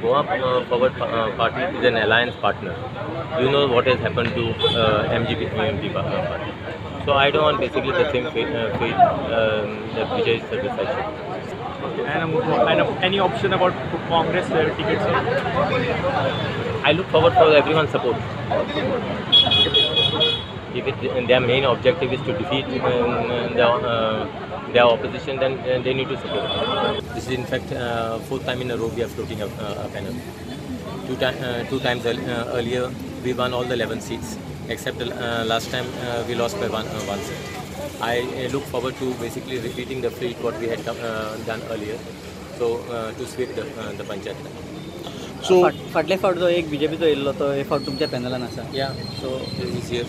Goa Forward Party is an alliance partner. You know what has happened to MGP party. So I don't want basically the same fate that Vijay Sarvesai should. And any option about Congress tickets? I look forward for everyone's support. If their main objective is to defeat their opposition, then they need to support it. This is in fact fourth time in a row we are floating a panel. Two times earlier we won all the 11 seats, except last time we lost by one seat. I look forward to basically repeating the feat what we had done earlier, so to sweep the panchayat. So फाटले फावट जो एक BJP तो yellow तो हे फावट तुमच्या पॅनलान आसा. Yeah, so this year.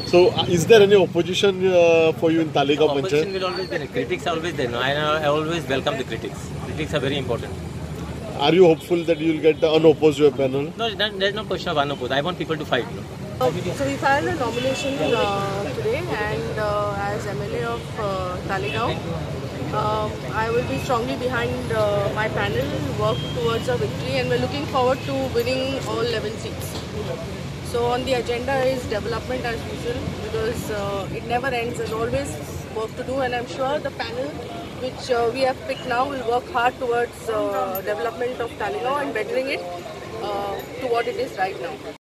So is there any opposition for you in Talegaon Panchayat? Opposition will always be there. Critics are always there. No? I always welcome the critics. Critics are very important. Are you hopeful that you will get unopposed your panel? No, there's no question of unopposed. I want people to fight. No? So we filed a nomination today, and as MLA of Talegaon, I will be strongly behind my panel, work towards a victory, and we're looking forward to winning all 11 seats. So on the agenda is development as usual, because it never ends. There's always work to do, and I'm sure the panel which we have picked now will work hard towards development of Talegaon and bettering it to what it is right now.